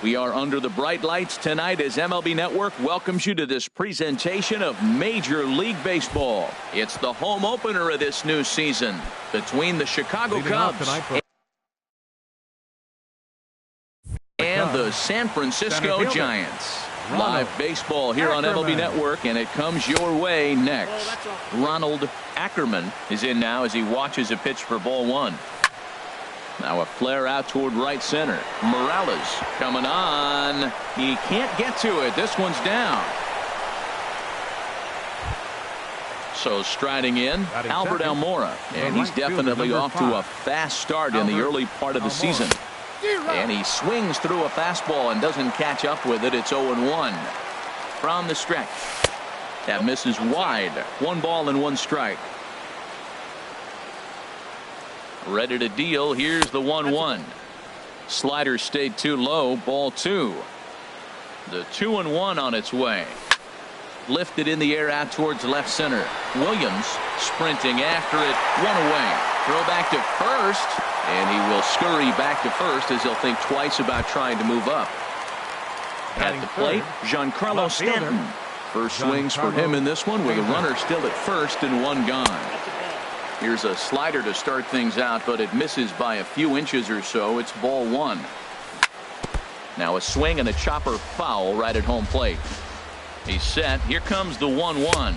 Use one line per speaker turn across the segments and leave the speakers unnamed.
We are under the bright lights tonight as MLB Network welcomes you to this presentation of Major League Baseball. It's the home opener of this new season between the Chicago Cubs and the San Francisco Giants. Live baseball here on MLB Network, and it comes your way next. Ronald Ackerman is in now as he watches a pitch for ball one. Now a flare out toward right center. Morales coming on. He can't get to it. This one's down. So striding in, Albert Almora. And he's definitely off to a fast start in the early part of the season. And he swings through a fastball and doesn't catch up with it. It's 0-1 from the stretch. That misses wide. 1 ball and 1 strike. Ready to deal. Here's the 1-1. Slider stayed too low. Ball 2. The 2-1 on its way. Lifted in the air out towards left center. Williams sprinting after it. 1 away. Throw back to first. And he will scurry back to first as he'll think twice about trying to move up. At the plate, Giancarlo Stanton. First swings for him in this one with a runner still at first and 1 gone. Here's a slider to start things out, but it misses by a few inches or so. It's ball 1. Now a swing and a chopper foul right at home plate. He's set. Here comes the 1-1.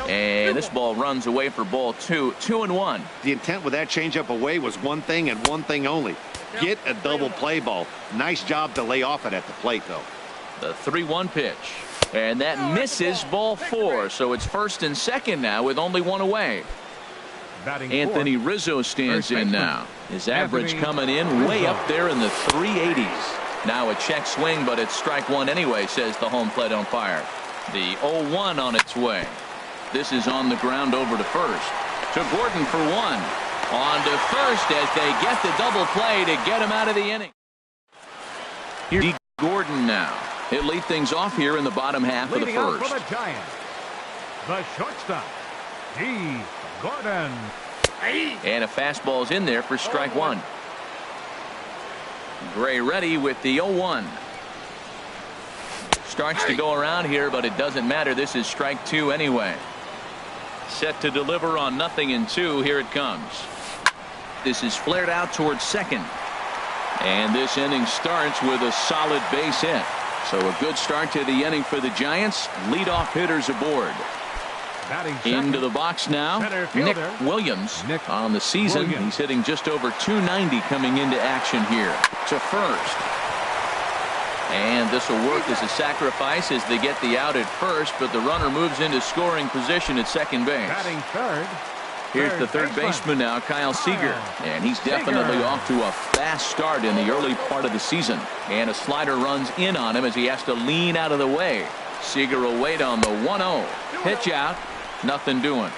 And this ball runs away for ball 2. 2-1.
The intent with that changeup away was one thing and one thing only. Get a double play ball. Nice job to lay off it at the plate, though.
The 3-1 pitch. And that misses ball 4. So it's first and second now with only 1 away. Anthony Rizzo stands in now. His average coming in way up there in the 380s. Now a check swing, but it's strike 1 anyway, says the home plate umpire. The 0-1 on its way. This is on the ground over to first. To Gordon for 1. On to first as they get the double play to get him out of the inning. Here's Gordon now. He'll lead things off here in the bottom half of the first.
For the Giants, the shortstop, D. Gordon.
And a fastball's in there for strike 1. Gray ready with the 0-1. Starts to go around here, but it doesn't matter. This is strike 2 anyway. Set to deliver on 0-2. Here it comes. This is flared out towards second. And this inning starts with a solid base hit. So a good start to the inning for the Giants. Leadoff hitters aboard. Into the box now, Nick Williams. On the season, he's hitting just over 290 coming into action here. To first. And this will work as a sacrifice as they get the out at first, but the runner moves into scoring position at second base. Here's the third baseman now, Kyle Seager. And he's definitely off to a fast start in the early part of the season. And a slider runs in on him as he has to lean out of the way. Seager will wait on the 1-0. Pitch out. Nothing doing.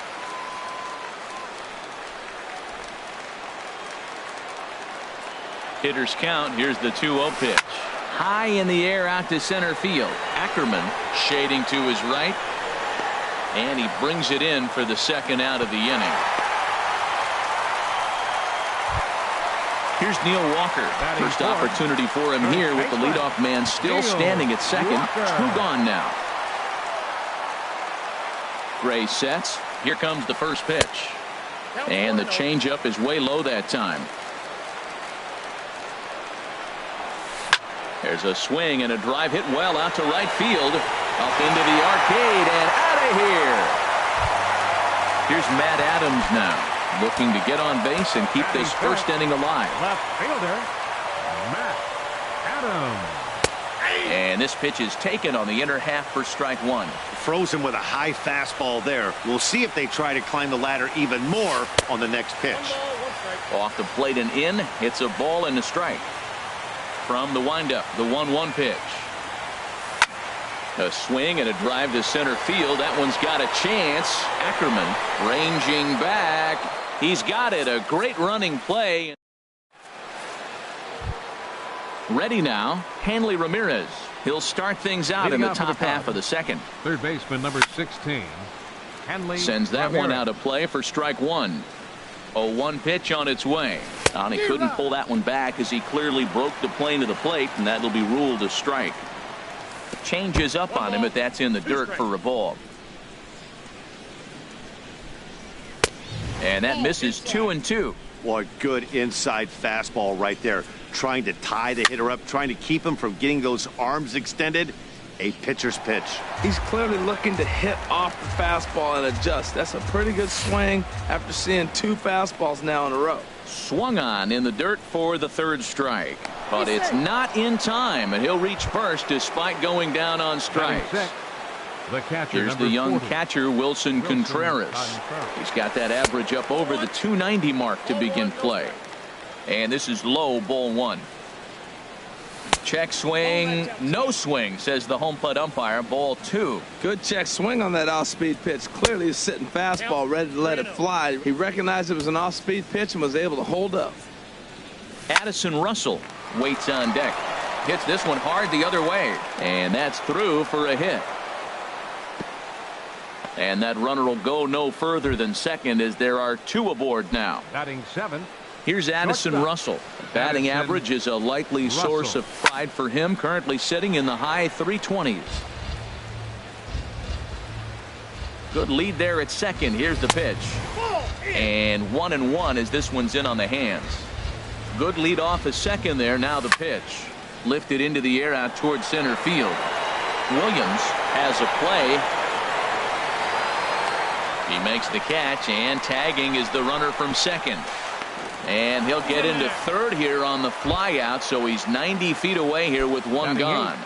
Hitters count. Here's the 2-0 pitch. High in the air out to center field. Ackerman shading to his right. And he brings it in for the second out of the inning. Here's Neil Walker. First opportunity for him here with the leadoff man still standing at second. 2 gone now. Gray sets. Here comes the first pitch. And the changeup is way low that time. There's a swing and a drive hit well out to right field. Up into the arcade and out of here. Here's Matt Adams now, looking to get on base and keep this first inning alive.
Left fielder, Matt Adams.
And this pitch is taken on the inner half for strike 1.
Frozen with a high fastball there. We'll see if they try to climb the ladder even more on the next pitch.
Off the plate and in. It's a ball and a strike. From the windup, the 1-1 pitch. A swing and a drive to center field. That one's got a chance. Ackerman ranging back. He's got it. A great running play. Ready now, Hanley Ramirez. He'll start things out in the top half of the second.
Third baseman number 16. Hanley
sends that
Ramirez.
one out of play for strike 1. 0-1 pitch on its way. And he couldn't pull that one back as he clearly broke the plane of the plate, and that'll be ruled a strike. Changes up on him, but that's in the dirt for a ball. And that misses 2-2.
What good inside fastball right there. Trying to tie the hitter up, trying to keep him from getting those arms extended. A pitcher's pitch.
He's clearly looking to hit off the fastball and adjust. That's a pretty good swing after seeing 2 fastballs now in a row.
Swung on in the dirt for the 3rd strike. But it's not in time, and he'll reach first despite going down on strikes. Here's the young catcher, Wilson Contreras. He's got that average up over the 290 mark to begin play. And this is low, ball 1. Check swing, no swing, says the home plate umpire. Ball 2.
Good check swing on that off-speed pitch. Clearly he's sitting fastball, ready to let it fly. He recognized it was an off-speed pitch and was able to hold up.
Addison Russell waits on deck. Hits this one hard the other way. And that's through for a hit. And that runner will go no further than second as there are 2 aboard now.
Batting 7.
Here's Addison Russell. Batting average is a likely source of pride for him, currently sitting in the high 320s. Good lead there at second. Here's the pitch. And 1-1 as this one's in on the hands. Good lead off at second there. Now the pitch. Lifted into the air out towards center field. Williams has a play. He makes the catch, and tagging is the runner from second. And he'll get into third here on the fly out, so he's 90 feet away here with 1 gone.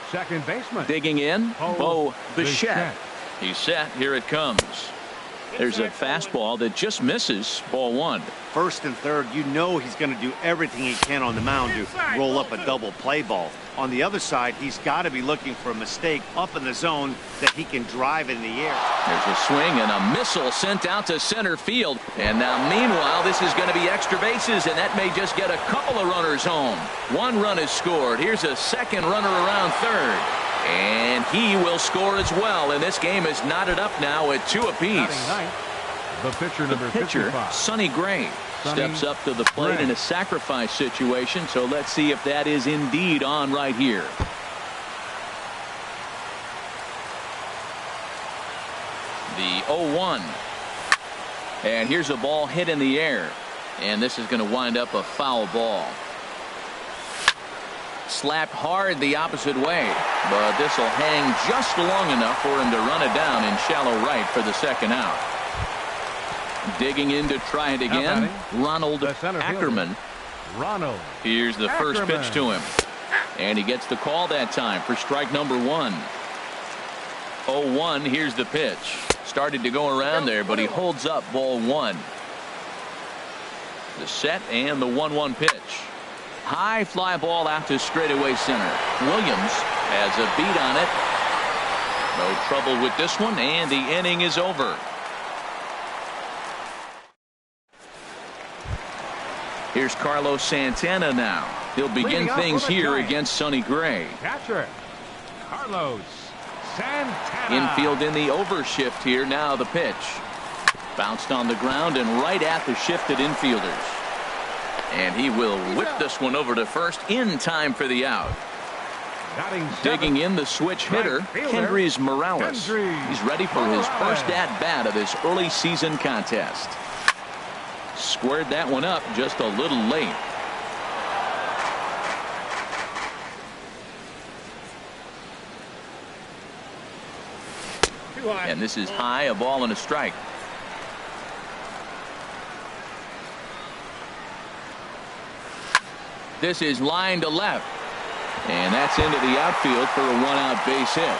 Second baseman.
Digging in, Bo Bichette. He's set. Here it comes. There's a fastball that just misses. Ball 1.
First and third, you know he's going to do everything he can on the mound to roll up a double play ball. On the other side, he's got to be looking for a mistake up in the zone that he can drive in the air.
There's a swing and a missile sent out to center field. And now meanwhile, this is going to be extra bases, and that may just get a couple of runners home. 1 run is scored. Here's a second runner around third. And he will score as well. And this game is knotted up now at 2 apiece.
The pitcher, number 55.
Sonny Gray, steps up to the plate in a sacrifice situation. So let's see if that is indeed on right here. The 0-1. And here's a ball hit in the air. And this is going to wind up a foul ball. Slapped hard the opposite way, but this will hang just long enough for him to run it down in shallow right for the second out. Digging in to try it again, Ronald Ackerman. Here's the first pitch to him, and he gets the call that time for strike number 1. 0-1. Here's the pitch. Started to go around there, but he holds up. Ball 1. The set and the 1-1 pitch. High fly ball out to straightaway center. Williams has a beat on it. No trouble with this one, and the inning is over. Here's Carlos Santana now. He'll begin things here against Sonny Gray.
Catcher Carlos Santana.
Infield in the overshift here. Now the pitch. Bounced on the ground and right at the shifted infielders. And he will whip this one over to first in time for the out. Digging in the switch hitter, Kendrys Morales. He's ready for his first at-bat of this early season contest. Squared that one up just a little late. And this is high, a ball and a strike. This is line to left. And that's into the outfield for a 1-out base hit.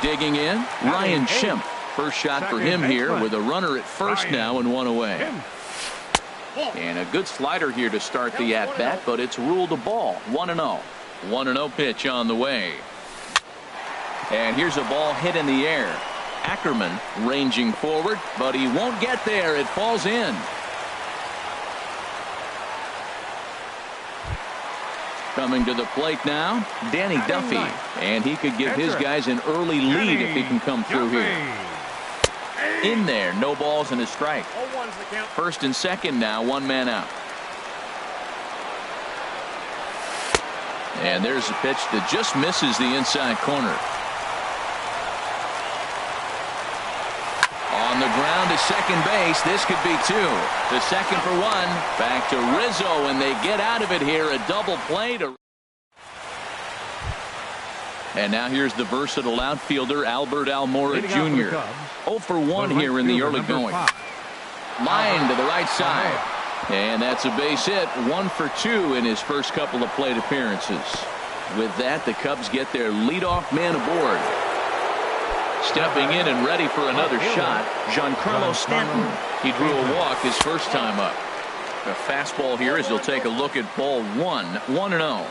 Digging in, Ryan Schimpf. First shot for him here with a runner at first now and 1 away. And a good slider here to start the at-bat, but it's ruled a ball. 1-0. 1-0 pitch on the way. And here's a ball hit in the air. Ackerman ranging forward, but he won't get there. It falls in. Coming to the plate now, Danny Duffy. And he could give his guys an early lead if he can come through here. In there, no balls and a strike. First and second now, one man out. And there's a pitch that just misses the inside corner. On the ground to second base. This could be two. The second for one. Back to Rizzo, and they get out of it here. A double play to. And now here's the versatile outfielder, Albert Almora Jr. 0 for 1 here in the early going. Line to the right side. And that's a base hit. 1 for 2 in his first couple of plate appearances. With that, the Cubs get their leadoff man aboard. Stepping in and ready for another shot, Giancarlo Stanton. He drew a walk his first time up. A fastball here as he'll take a look at ball 1. 1-0.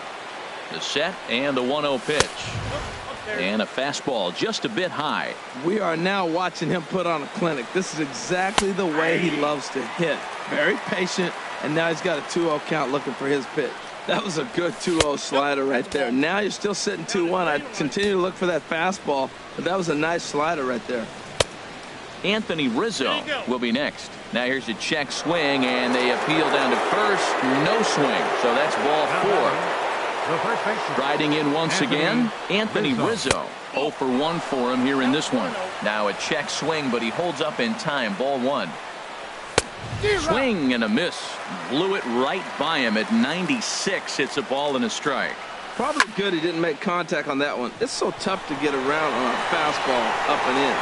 The set and the 1-0 pitch. And a fastball just a bit high.
We are now watching him put on a clinic. This is exactly the way he loves to hit. Very patient, and now he's got a 2-0 count looking for his pitch. That was a good 2-0 slider right there. Now you're still sitting 2-1. I continue to look for that fastball, but that was a nice slider right there.
Anthony Rizzo will be next. Now here's a check swing, and they appeal down to first. No swing, so that's ball 4. Riding in once again, Anthony Rizzo. 0 for 1 for him here in this one. Now a check swing, but he holds up in time. Ball 1. Swing and a miss. Blew it right by him at 96. It's a ball and a strike.
Probably good he didn't make contact on that one. It's so tough to get around on a fastball up and in.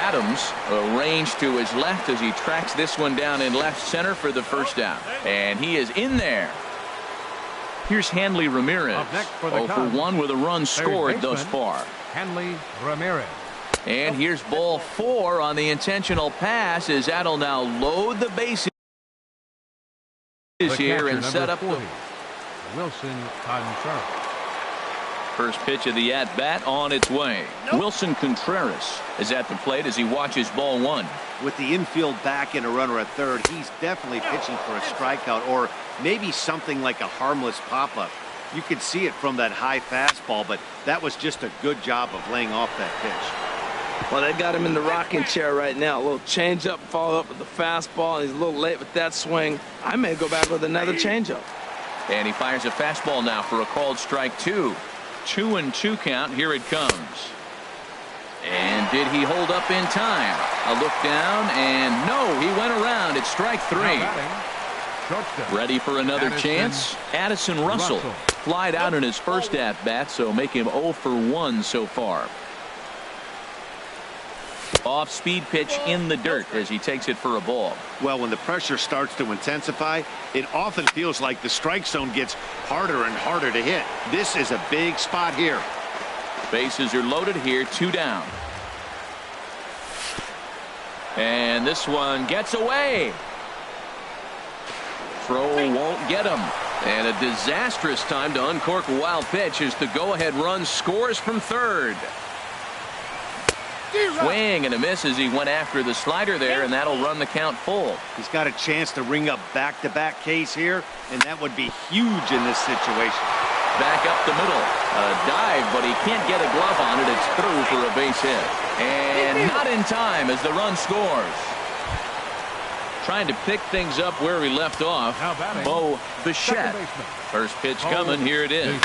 Adams arranged to his left as he tracks this one down in left center for the first down. And he is in there. Here's Hanley Ramirez. 0 for 1 with a run scored thus far.
Hanley Ramirez.
And here's ball 4 on the intentional pass as that'll now load the bases here and set up
40, Wilson Contreras.
First pitch of the at-bat on its way. Wilson Contreras is at the plate as he watches ball 1.
With the infield back and a runner at third, he's definitely pitching for a strikeout or maybe something like a harmless pop-up. You could see it from that high fastball, but that was just a good job of laying off that pitch.
Well, they got him in the rocking chair right now. A little changeup, follow up with the fastball, and he's a little late with that swing. I may go back with another changeup.
And he fires a fastball now for a called strike 2. 2-2 count. Here it comes. And did he hold up in time? A look down, and no, he went around. It's strike 3. Ready for another chance? Addison Russell flied out in his first at-bat, so make him 0 for 1 so far. Off-speed pitch in the dirt as he takes it for a ball.
Well, when the pressure starts to intensify, it often feels like the strike zone gets harder and harder to hit. This is a big spot here.
Bases are loaded here, 2 down. And this one gets away. Throw won't get him. And a disastrous time to uncork a wild pitch as the go-ahead run scores from third. Swing and a miss as he went after the slider there, and that'll run the count full.
He's got a chance to ring up back-to-back Ks here, and that would be huge in this situation.
Back up the middle. A dive, but he can't get a glove on it. It's through for a base hit. And not in time as the run scores. Trying to pick things up where he left off. Bo Bichette. First pitch coming. Here it is.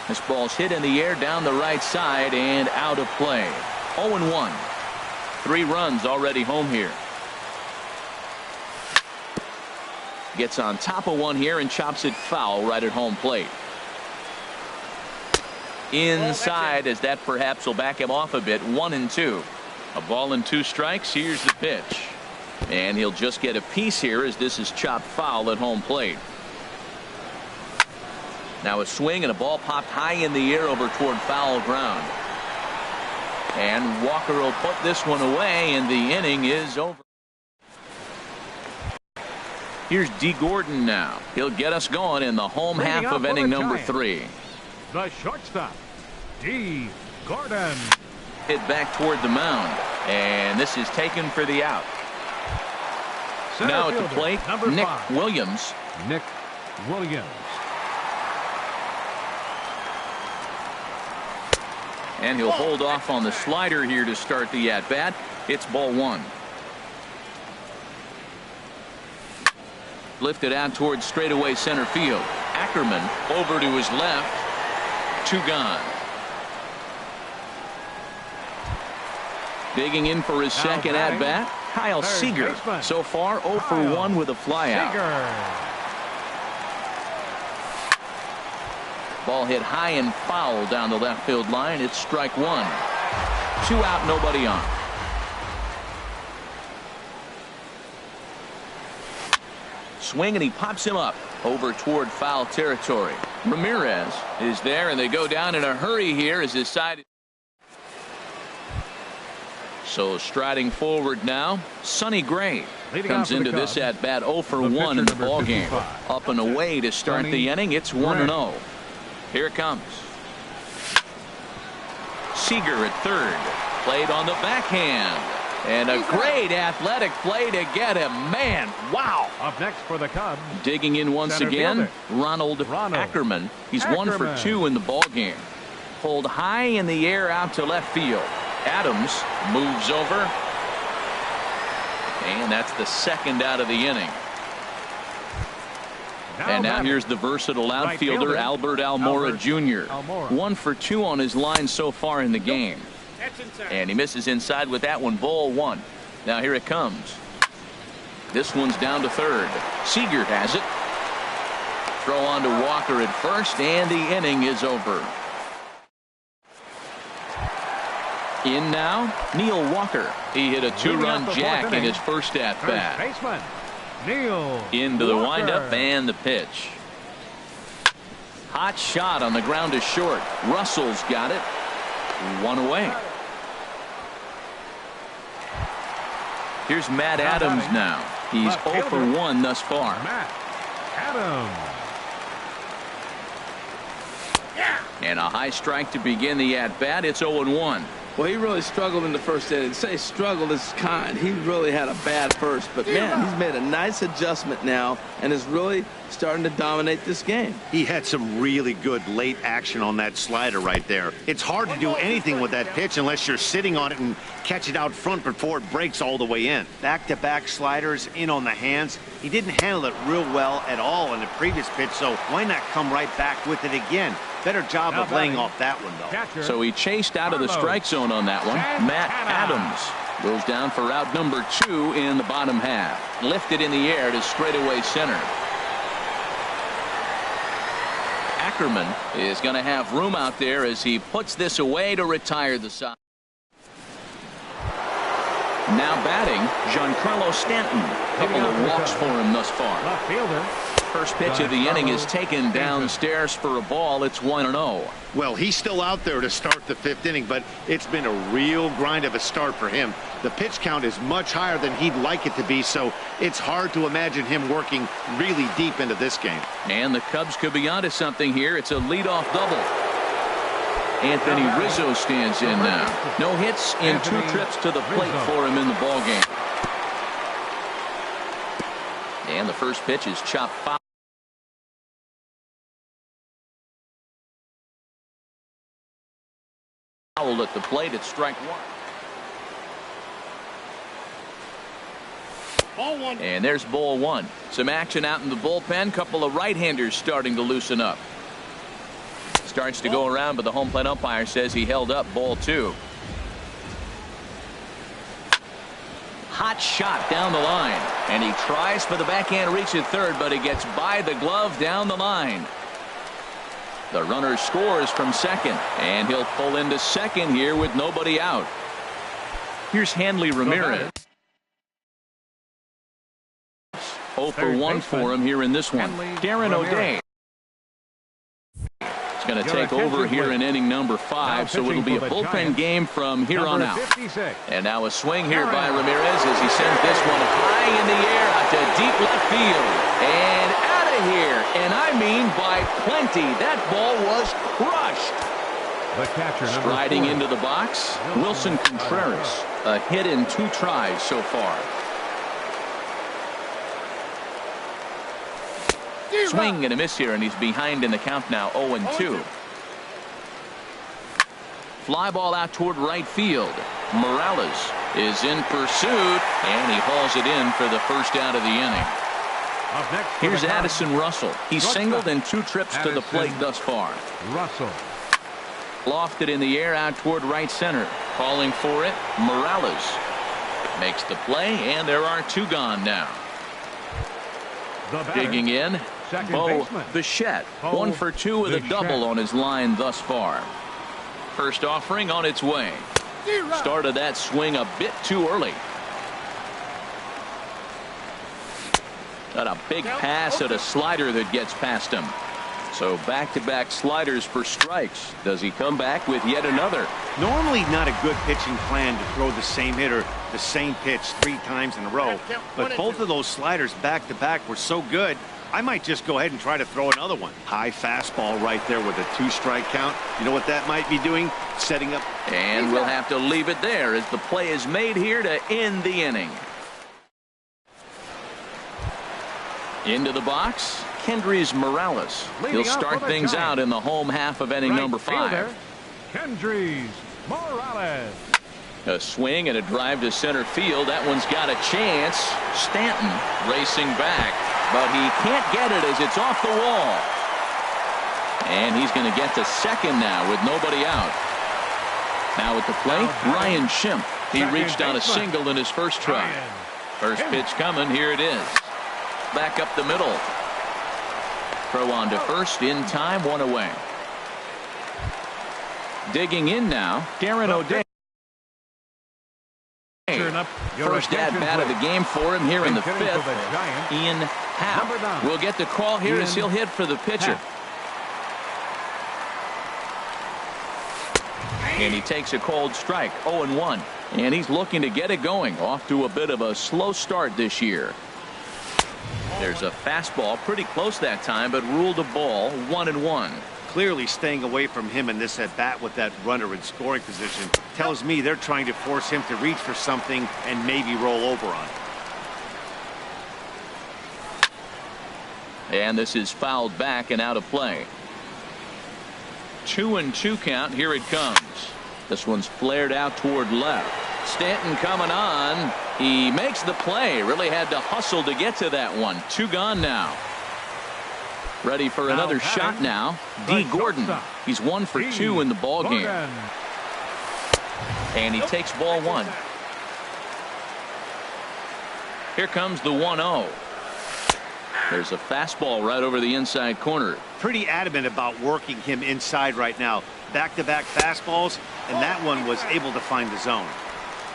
This ball's hit in the air down the right side and out of play. 0-1. 3 runs already home here. Gets on top of one here and chops it foul right at home plate. Inside as that perhaps will back him off a bit. 1-2. A ball and 2 strikes. Here's the pitch. And he'll just get a piece here as this is chopped foul at home plate. Now a swing and a ball popped high in the air over toward foul ground. And Walker will put this one away, and the inning is over. Here's D. Gordon now. He'll get us going in the home half of inning number 3.
The shortstop, D. Gordon.
Hit back toward the mound, and this is taken for the out. Now at the plate, Nick Williams.
Nick Williams.
And he'll hold off on the slider here to start the at-bat. It's ball one. Lifted out towards straightaway center field. Ackerman over to his left. Two gone. Digging in for his second at-bat, Kyle Seager. So far 0 for 1 with a flyout. Ball hit high and foul down the left field line. It's strike one. 2 out, nobody on. Swing and he pops him up over toward foul territory. Ramirez is there and they go down in a hurry here as his side. So striding forward now, Sonny Gray comes into this at bat 0 for 1 in the ball game. Up and away to start the inning. It's 1-0. Here it comes. Seager at third. Played on the backhand. And a great athletic play to get him. Man, wow.
Up next for the Cubs.
Digging in once again, Ronald Ackerman. He's 1 for 2 in the ball game. Pulled high in the air out to left field. Adams moves over. And that's the second out of the inning. And now here's the versatile outfielder Albert Almora Jr. 1 for 2 on his line so far in the game. And he misses inside with that one. Ball one. Now here it comes. This one's down to third. Seager has it. Throw on to Walker at first, and the inning is over. In now, Neil Walker. He hit a 2-run jack in his first at bat. Into the windup and the pitch. Hot shot on the ground to short. Russell's got it. 1 away. Here's Matt Adams now. He's 0 for 1 thus far.
Matt Adams.
And a high strike to begin the at-bat. It's 0-1.
Well, he really struggled in the first inning. To say struggled is kind. He really had a bad first. But, man, he's made a nice adjustment now and is really starting to dominate this game.
He had some really good late action on that slider right there. It's hard to do anything with that pitch unless you're sitting on it and catch it out front before it breaks all the way in. Back-to-back sliders in on the hands. He didn't handle it real well at all in the previous pitch, so why not come right back with it again? Better job of laying off that one, though.
So he chased out of the strike zone on that one. Matt Adams goes down for out number 2 in the bottom half. Lifted in the air to straightaway center. Ackerman is going to have room out there as he puts this away to retire the side. Now batting, Giancarlo Stanton. Couple of walks for him thus far.
Left fielder.
First pitch of the inning is taken downstairs for a ball. It's 1-0.
Well, he's still out there to start the 5th inning, but it's been a real grind of a start for him. The pitch count is much higher than he'd like it to be, so it's hard to imagine him working really deep into this game.
And the Cubs could be onto something here. It's a leadoff double. Anthony Rizzo stands in now. No hits in 2 trips to the plate for him in the ballgame. And the first pitch is chopped foul. Foul at the plate. It's strike one.
Ball one.
And there's ball one. Some action out in the bullpen. Couple of right-handers starting to loosen up. Starts to go around, but the home plate umpire says he held up ball 2. Hot shot down the line. And he tries for the backhand reach at third, but he gets by the glove down the line. The runner scores from second, and he'll pull into second here with nobody out. Here's Hanley Ramirez. 0 for 1 for him here in this one. Darren O'Day is going to take over here in inning number 5, so it'll be a bullpen game from here on out. And now a swing here by Ramirez as he sends this one high in the air out to deep left field. And out of here, and I mean by plenty. That ball was crushed.
The catcher,
striding into the box, Wilson Contreras. A hit in 2 tries so far. Swing and a miss here, and he's behind in the count now, 0-2. Fly ball out toward right field. Morales is in pursuit, and he hauls it in for the first out of the inning. Here's Addison Russell. He's singled in 2 trips to the plate thus far.
Russell.
Lofted in the air out toward right center. Calling for it, Morales makes the play, and there are 2 gone now. Digging in, Bo Bichette. 1 for 2 with a double on his line thus far. First offering on its way. Started that swing a bit too early. Got a big pass at a slider that gets past him. So back-to-back sliders for strikes. Does he come back with yet another?
Normally not a good pitching plan to throw the same hitter the same pitch 3 times in a row. But both of those sliders back-to-back were so good, I might just go ahead and try to throw another one. High fastball right there with a 2-strike count. You know what that might be doing? Setting up.
And we'll have to leave it there as the play is made here to end the inning. Into the box, Kendrys Morales. He'll start things out in the home half of inning number 5.
Kendrys Morales.
A swing and a drive to center field. That one's got a chance. Stanton racing back, but he can't get it as it's off the wall. And he's going to get to second now with nobody out. Now at the plate, Ryan Schimpf. He reached on a single in his first try. First pitch coming. Here it is. Back up the middle. Throw on to first in time, 1 away. Digging in now, Darren O'Day. First at bat of the game for him here in the 5th. Ian Happ will get the call here as he'll hit for the pitcher. And he takes a cold strike, 0-1. And he's looking to get it going. Off to a bit of a slow start this year. There's a fastball pretty close that time, but ruled a ball, 1-1.
Clearly staying away from him in this at bat with that runner in scoring position tells me they're trying to force him to reach for something and maybe roll over on it.
And this is fouled back and out of play. 2-2 count. Here it comes. This one's flared out toward left. Stanton coming on. He makes the play. Really had to hustle to get to that one. 2 gone now. Ready for another shot now. D. Gordon. He's 1 for 2 in the ball game. And he takes ball 1. Here comes the 1-0. There's a fastball right over the inside corner.
Pretty adamant about working him inside right now. Back-to-back fastballs, and that one was able to find the zone.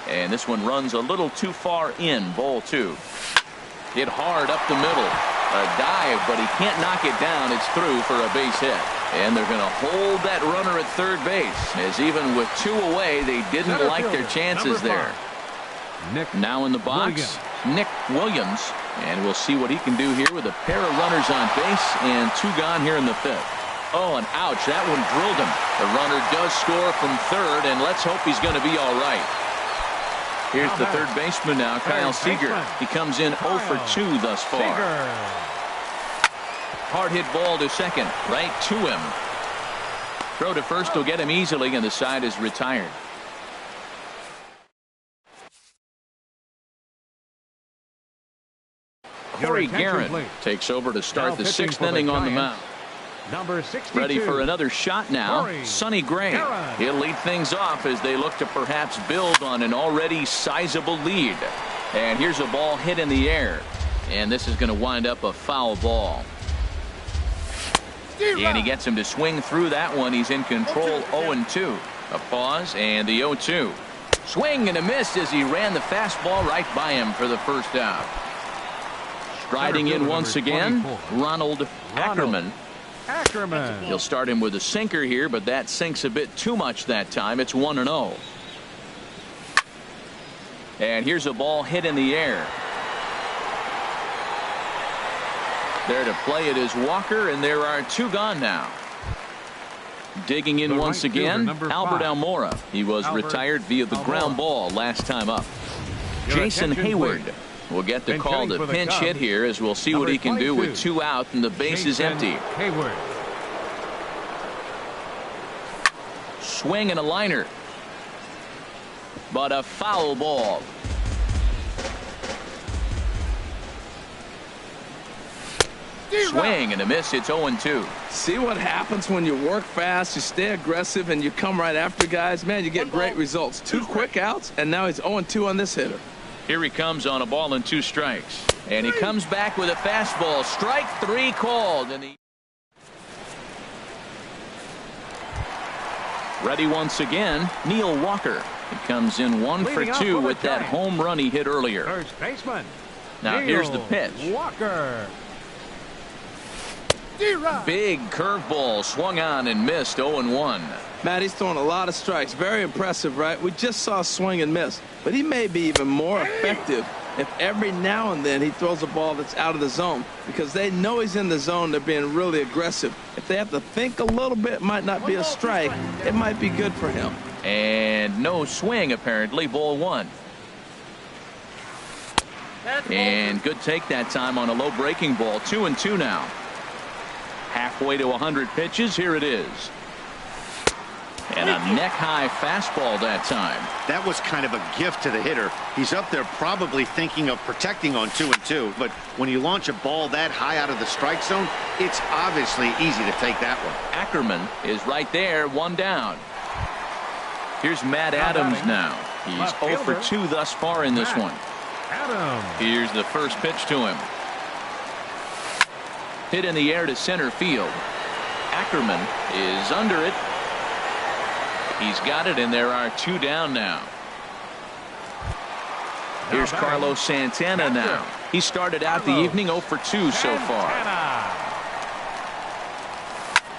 And this one runs a little too far in, ball 2. Hit hard up the middle. A dive, but he can't knock it down. It's through for a base hit. And they're going to hold that runner at third base, as even with 2 away, they didn't like their chances there. Now in the box, Nick Williams. And we'll see what he can do here with a pair of runners on base and 2 gone here in the 5th. Oh, and ouch, that one drilled him. The runner does score from third, and let's hope he's going to be all right. Here's the third baseman now, Kyle Seager. He comes in 0 for 2 thus far. Hard hit ball to second, right to him. Throw to first will get him easily, and the side is retired. Corey Guerin takes over to start the 6th inning on the mound.
Number 62.
Ready for another shot now. Sonny Gray. He'll lead things off as they look to perhaps build on an already sizable lead. And here's a ball hit in the air. And this is going to wind up a foul ball. And he gets him to swing through that one. He's in control, 0-2. A pause and the 0-2. Swing and a miss as he ran the fastball right by him for the first out. Striding in once again, Ronald Ackerman. He'll start him with a sinker here, but that sinks a bit too much that time. It's 1-0. And here's a ball hit in the air. There to play it is Walker, and there are 2 gone now. Digging in once again, Albert Almora. He was retired via the ground ball last time up. Jason Hayward. We'll get the
And
call
hitting
to
for the
pinch hit
Cubs,
here as we'll see what
number
he can do
22,
with 2 out and the base is empty.
Hayward.
Swing and a liner. But a foul ball. Swing and a miss. It's 0-2.
See what happens when you work fast, you stay aggressive, and you come right after guys? Man, you get great results. 2 quick outs, and now he's 0-2 on this hitter.
Here he comes on a ball and 2 strikes. And he comes back with a fastball. Strike 3 called. And ready once again, Neil Walker. He comes in 1 for 2 with that home run he hit earlier.
First baseman.
Now here's the pitch.
Walker.
Big curveball swung on and missed. 0-1.
Matt, he's throwing a lot of strikes. Very impressive, right? We just saw a swing and miss. But he may be even more effective if every now and then he throws a ball that's out of the zone, because they know he's in the zone. They're being really aggressive. If they have to think a little bit, it might not be a strike. It might be good for him.
And no swing, apparently. Ball 1. And good take that time on a low breaking ball. 2-2 now. Halfway to 100 pitches. Here it is. And a neck-high fastball that time.
That was kind of a gift to the hitter. He's up there probably thinking of protecting on 2-2. But when you launch a ball that high out of the strike zone, it's obviously easy to take that one.
Ackerman is right there. 1 down. Here's Matt Adams now. He's 0 for 2 thus far in this one. Here's the first pitch to him. Hit in the air to center field. Ackerman is under it. He's got it, and there are 2 down now. Here's Carlos Santana now. He started out the evening 0 for 2 so far.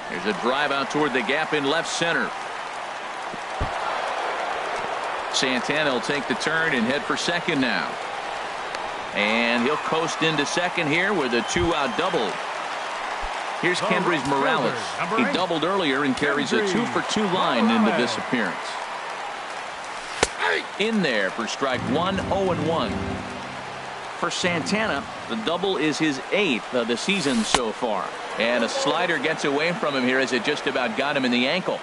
There's a drive out toward the gap in left center. Santana will take the turn and head for second now. And he'll coast into second here with a 2-out double. Here's Kendrys Morales. He doubled earlier and carries a 2 for 2 line into this appearance. In there for strike 1. 0-1. For Santana, the double is his 8th of the season so far. And a slider gets away from him here as it just about got him in the ankle.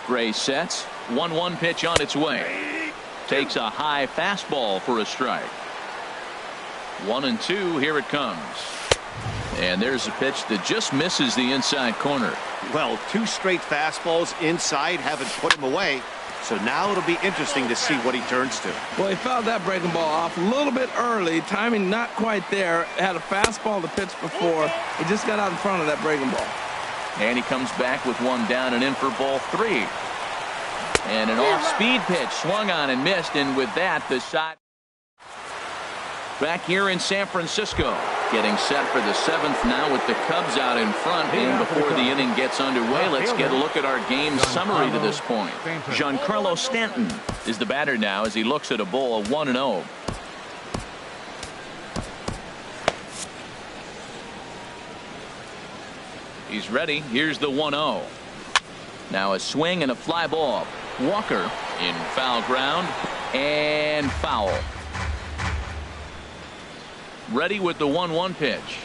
Gray sets. 1-1 pitch on its way. Takes a high fastball for a strike. 1-2. Here it comes. And there's a pitch that just misses the inside corner.
Well, 2 straight fastballs inside haven't put him away. So now it'll be interesting to see what he turns to.
Well, he fouled that breaking ball off a little bit early. Timing not quite there. Had a fastball to pitch before. He just got out in front of that breaking ball.
And he comes back with 1 down and in for ball 3. And an off-speed pitch swung on and missed. And with that, the shot. Back here in San Francisco, getting set for the 7th now with the Cubs out in front. And before the inning gets underway, let's get a look at our game summary to this point. Giancarlo Stanton is the batter now as he looks at a ball 1-0. He's ready. Here's the 1-0. Now a swing and a fly ball. Walker in foul ground and foul. Ready with the 1-1 pitch.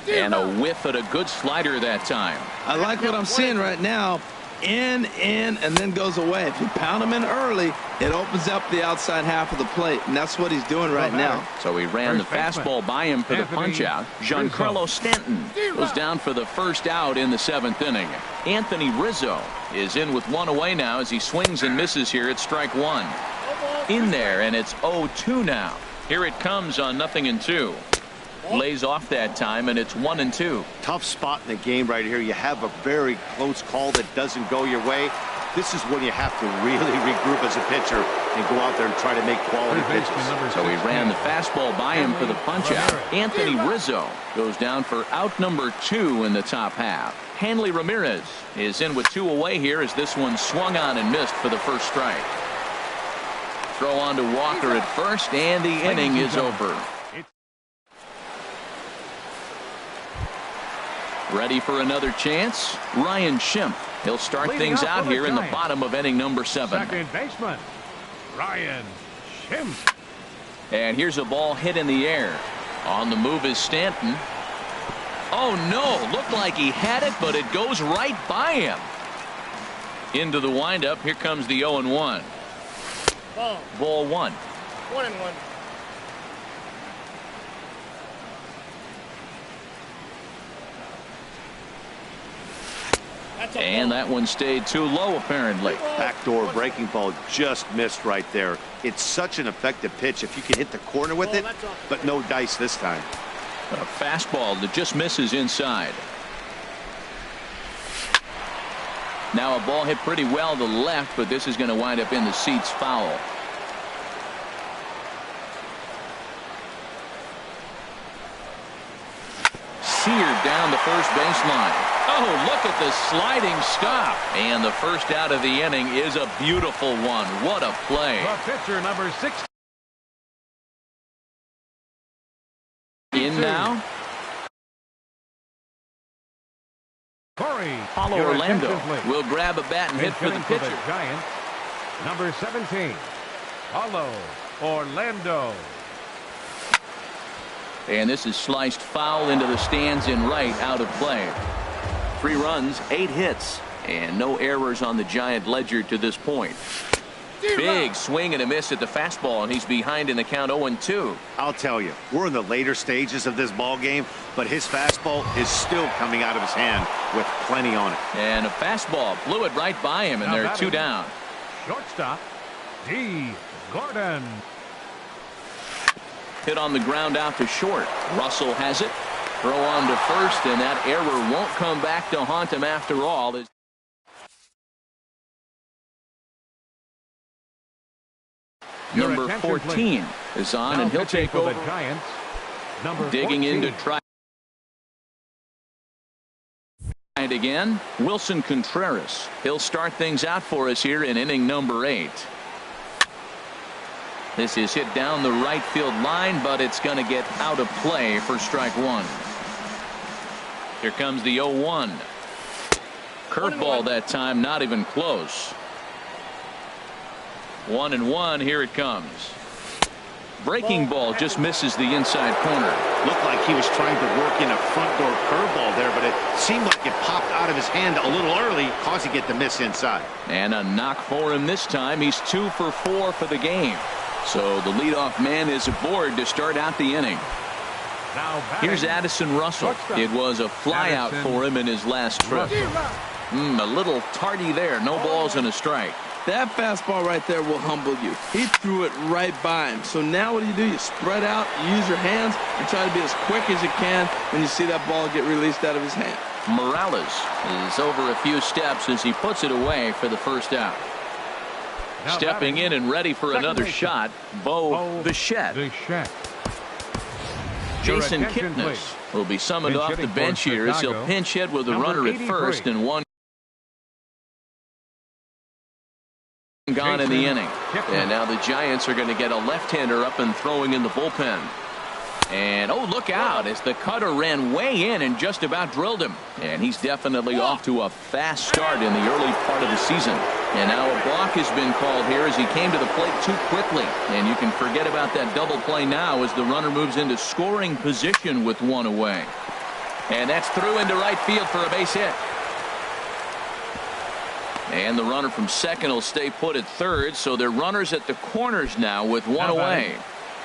And a whiff at a good slider that time.
I like what I'm seeing right now. In, and then goes away. If you pound him in early, it opens up the outside half of the plate, and that's what he's doing right now.
So he ran the fastball by him for the punch-out. Giancarlo Stanton goes down for the first out in the 7th inning. Anthony Rizzo is in with 1 away now as he swings and misses here at strike 1. In there, and it's 0-2 now. Here it comes on 0-2. Lays off that time, and it's 1-2.
Tough spot in the game right here. You have a very close call that doesn't go your way. This is when you have to really regroup as a pitcher and go out there and try to make quality pitches.
So he ran the fastball by him for the punch-out. Anthony Rizzo goes down for out number 2 in the top half. Hanley Ramirez is in with 2 away here as this one swung on and missed for the first strike. Throw on to Walker at first, and the inning is over. Ready for another chance? Ryan Schimpf. He'll start things out here in the bottom of inning number 7.
Second baseman, Ryan Schimpf.
And here's a ball hit in the air. On the move is Stanton. Oh, no. Looked like he had it, but it goes right by him. Into the windup. Here comes the 0-1. Ball 1.
1-1.
And that one stayed too low, apparently.
Backdoor breaking ball just missed right there. It's such an effective pitch if you can hit the corner with it, but no dice this time.
A fastball that just misses inside. Now a ball hit pretty well to the left, but this is going to wind up in the seats foul. Seared down the first baseline. Oh, look at the sliding stop. And the first out of the inning is a beautiful one. What a play.
The pitcher, number 6.
In now.
Corey.
Paulo Orlando will grab a bat and hit for the pitcher.
Giants, number 17. Paulo Orlando.
And this is sliced foul into the stands in right, out of play. 3 runs, 8 hits, and no errors on the Giant ledger to this point. Big swing and a miss at the fastball, and he's behind in the count 0-2.
I'll tell you, we're in the later stages of this ball game, but his fastball is still coming out of his hand with plenty on it.
And a fastball blew it right by him, and
Now
they're 2 down.
Shortstop, D. Gordon.
Hit on the ground out to short. Russell has it. Throw on to first, and that error won't come back to haunt him after all. Number 14 is on, and he'll take over.
The Giants, number
Digging
14.
in to try. And again, Wilson Contreras. He'll start things out for us here in inning number 8. This is hit down the right field line, but it's going to get out of play for strike 1. Here comes the 0-1. Curveball that time, not even close. 1-1. Here it comes. Breaking ball just misses the inside corner.
Looked like he was trying to work in a front door curveball there, but it seemed like it popped out of his hand a little early, causing it to miss inside.
And a knock for him this time. He's 2 for 4 for the game. So the leadoff man is aboard to start out the inning. Here's Addison Russell. It was a flyout for him in his last trip. A little tardy there. No balls and a strike.
That fastball right there will humble you. He threw it right by him. So now what do? You spread out, you use your hands, and try to be as quick as you can when you see that ball get released out of his hand.
Morales is over a few steps as he puts it away for the first out.
Now
stepping in and ready for another shot, Bo Bichette. Jason Kipnis will be summoned off the bench here as he'll pinch hit with a runner at first and 1 gone in the inning. And now the Giants are going to get a left-hander up and throwing in the bullpen. And oh, look out as the cutter ran way in and just about drilled him. And he's definitely off to a fast start in the early part of the season. And now a balk has been called here as he came to the plate too quickly. And you can forget about that double play now as the runner moves into scoring position with 1 away. And that's through into right field for a base hit. And the runner from second will stay put at third, so they're runners at the corners now with 1 away.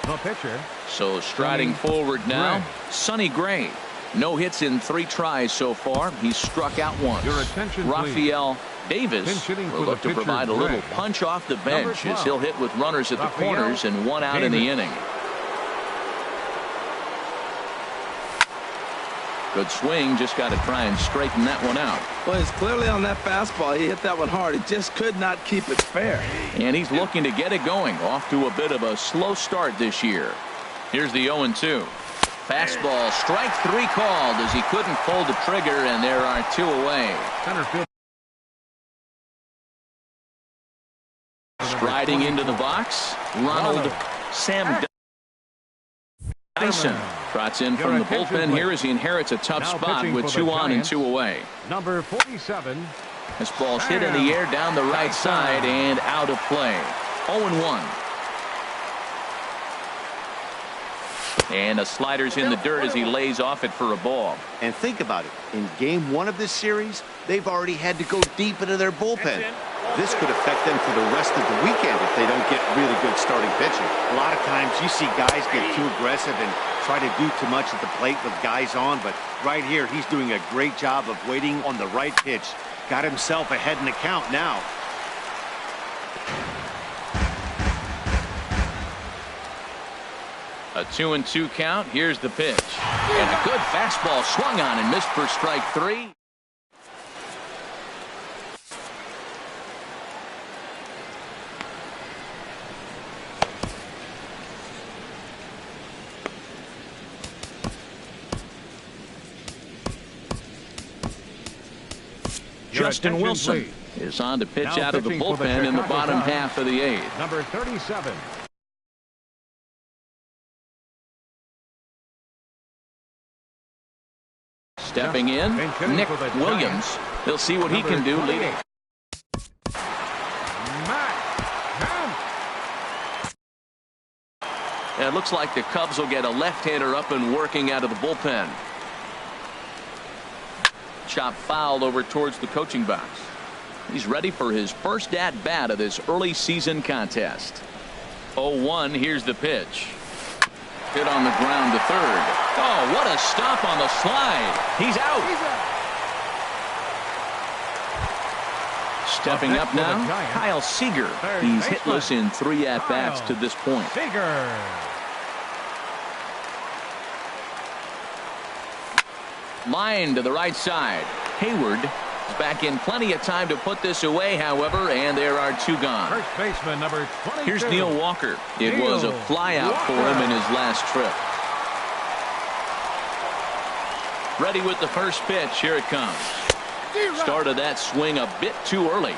The pitcher.
So striding forward now, Sonny Gray. No hits in 3 tries so far. He's struck out once.
Your attention,
Rafael Davis will look to provide a little punch off the bench as he'll hit with runners at the corners and 1 out in the inning. Good swing, just got to try and straighten that one out.
Well, he's clearly on that fastball. He hit that one hard. He just could not keep it fair.
And he's looking to get it going. Off to a bit of a slow start this year. Here's the 0-2. Fastball, strike 3 called as he couldn't pull the trigger, and there are 2 away.
Center field.
Striding into the box, Ronald Sam Dyson trots in from the bullpen here as he inherits a tough spot with 2 on and 2 away.
Number 47.
This ball's hit in the air down the right side and out of play. 0-1. And a slider's in the dirt as he lays off it for a ball.
And think about it. In game 1 of this series, they've already had to go deep into their bullpen. This could affect them for the rest of the weekend if they don't get really good starting pitching. A lot of times you see guys get too aggressive and try to do too much at the plate with guys on, but right here he's doing a great job of waiting on the right pitch. Got himself ahead in the count now.
A 2-2 count. Here's the pitch. And a good fastball swung on and missed for strike 3. Justin Wilson is on to pitch out of the bullpen in the bottom half of the 8th.
Number 37.
Stepping in, Nick Williams. He'll see what he can do leading. It looks like the Cubs will get a left-hander up and working out of the bullpen. Chop foul over towards the coaching box. He's ready for his first at-bat of this early season contest. 0-1, here's the pitch. Hit on the ground to third. Oh, what a stop on the slide. He's out. Stepping up now, Kyle Seager. He's hitless in 3 at-bats to this point. Line to the right side. Hayward is back in plenty of time to put this away, however, and there are 2 gone.
First baseman number 22.
Here's Neil Walker. It was a flyout for him in his last trip. Ready with the first pitch. Here it comes. Started that swing a bit too early.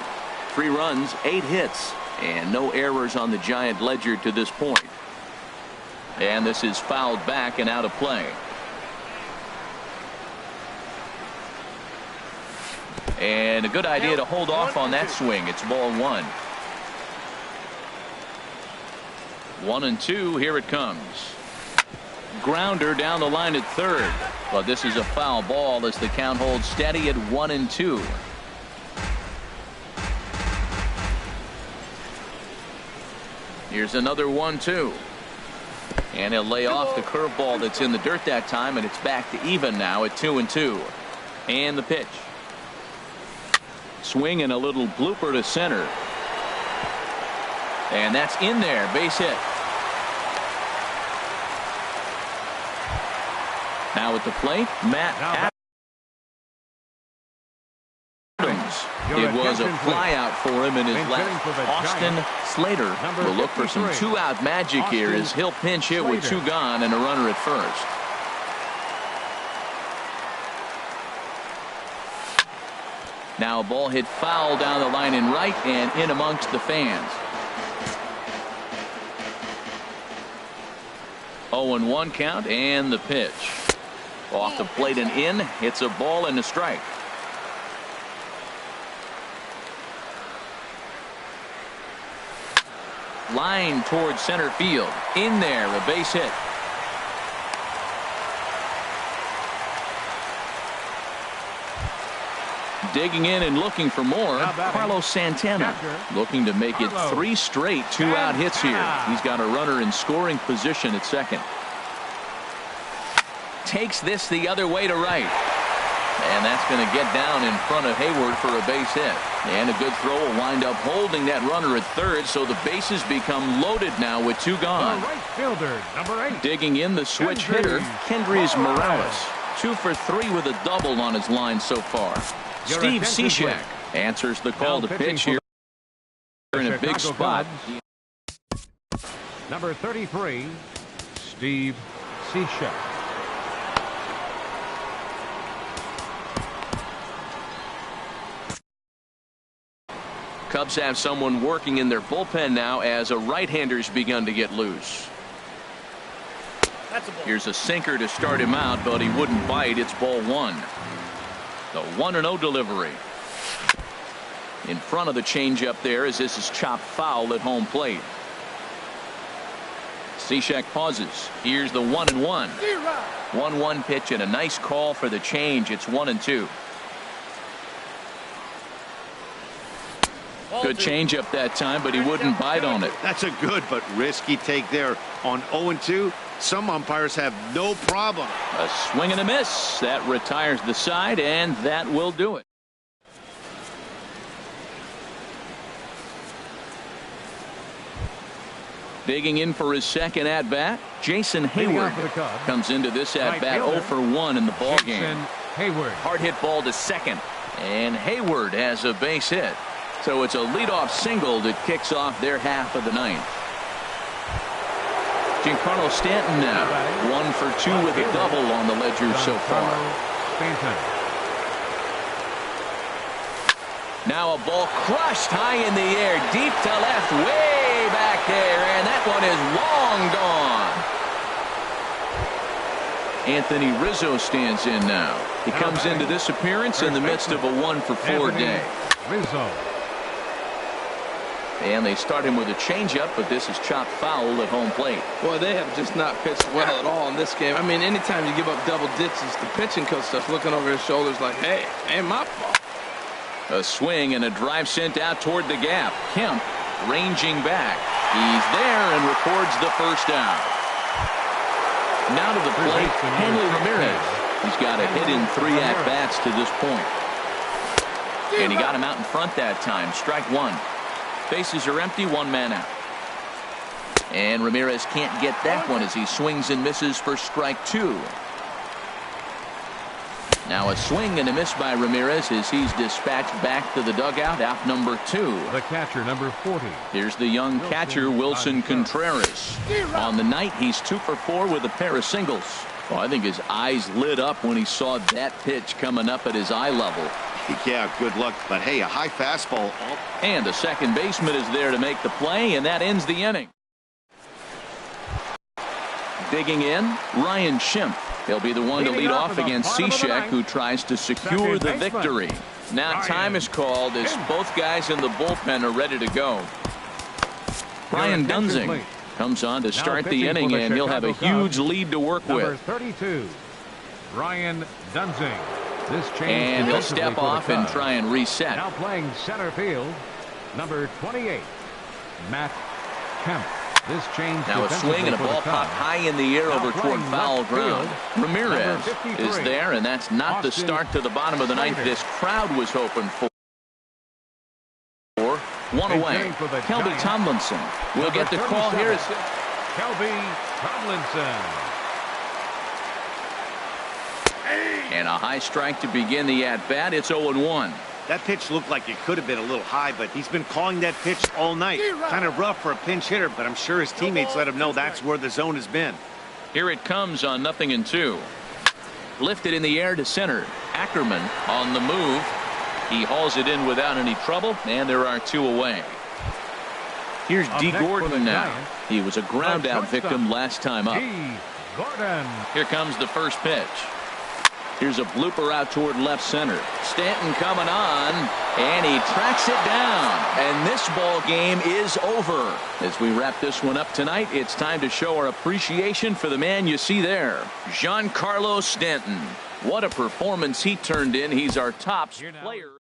3 runs, 8 hits, and no errors on the Giant ledger to this point. And this is fouled back and out of play. And a good idea to hold off on that swing. It's ball 1. 1-2. Here it comes. Grounder down the line at third. But this is a foul ball as the count holds steady at 1-2. Here's another 1-2. And he'll lay off the curveball that's in the dirt that time, and it's back to even now at 2-2. And the pitch. Swing and a little blooper to center. And that's in there. Base hit. Now at the plate, Matt Adams. It was a flyout for him in his last. Austin Slater will look for some 2-out magic here as he'll pinch hit with 2 gone and a runner at first. Now a ball hit foul down the line in right and in amongst the fans. 0-1 count and the pitch. Off the plate and in. It's a ball and a strike. Line towards center field. In there, a base hit. Digging in and looking for more, Carlos Santana looking to make it 3 straight 2-out hits here. He's got a runner in scoring position at second. Takes this the other way to right. And that's going to get down in front of Hayward for a base hit. And a good throw will wind up holding that runner at third, so the bases become loaded now with 2 gone.
The right fielder, number 8.
Digging in the switch hitter, Kendrys Morales. 2 for 3 with a double on his line so far. Steve Cishek answers the call to pitch here in a big spot.
Number 33, Steve Cishek.
Cubs have someone working in their bullpen now as a right-hander's begun to get loose. Here's a sinker to start him out, but he wouldn't bite. It's ball 1. The 1-0 delivery. In front of the changeup there as this is chopped foul at home plate. Cishek pauses. Here's the 1-1. 1-1 pitch and a nice call for the change. It's 1-2. Good changeup that time, but he wouldn't bite on it.
That's a good but risky take there. On 0-2, some umpires have no problem.
A swing and a miss. That retires the side, and that will do it. Digging in for his second at-bat, Jason Hayward comes into this at-bat 0 for 1 in the ballgame. Hard hit ball to second, and Hayward has a base hit. So it's a leadoff single that kicks off their half of the ninth. Giancarlo Stanton now 1 for 2 with a double on the ledger so far. Now a ball crushed high in the air, deep to left, way back there, and that one is long gone. Anthony Rizzo stands in now. He comes into this appearance in the midst of a 1 for 4 day. And they start him with a changeup, but this is chopped foul at home plate.
Boy, they have just not pitched well at all in this game. I mean, anytime you give up double digits, the pitching coach starts looking over his shoulders like, hey, ain't my fault.
A swing and a drive sent out toward the gap. Kemp ranging back. He's there and records the first out. Now to the plate, Hanley Ramirez. He's got a hit in 3 at-bats to this point. And he got him out in front that time. Strike 1. Bases are empty, 1 man out. And Ramirez can't get that one as he swings and misses for strike 2. Now a swing and a miss by Ramirez as he's dispatched back to the dugout, out number 2.
The catcher, number 40.
Here's the young catcher, Wilson Contreras. On the night, he's 2 for 4 with a pair of singles. Well, I think his eyes lit up when he saw that pitch coming up at his eye level.
Yeah, good luck, but hey, a high fastball.
And the second baseman is there to make the play, and that ends the inning. Digging in, Ryan Schimpf. He'll be the one to lead off against Cishek, who tries to secure the victory. Now time is called as both guys in the bullpen are ready to go. Brian Dunzing comes on to start the inning, and he'll have a huge lead to work with.
Number 32, Brian Dunzing.
And he'll step off and try and reset.
Now playing center field, number 28, Matt Kemp. This change
now a swing and a ball popped high in the air over toward foul ground. Ramirez is there, and that's not the start to the bottom of the ninth this crowd was hoping for. 1 away. Kelby Tomlinson will get the call here.
Kelby Tomlinson.
And a high strike to begin the at-bat. It's 0-1.
That pitch looked like it could have been a little high, but he's been calling that pitch all night. Kind of rough for a pinch hitter, but I'm sure his teammates let him know that's where the zone has been.
Here it comes on 0-2. Lifted in the air to center. Ackerman on the move. He hauls it in without any trouble, and there are 2 away. Here's D. Gordon now. He was a ground-out victim last time up. Here comes the first pitch. Here's a blooper out toward left center. Stanton coming on, and he tracks it down. And this ball game is over. As we wrap this one up tonight, it's time to show our appreciation for the man you see there, Giancarlo Stanton. What a performance he turned in. He's our top player.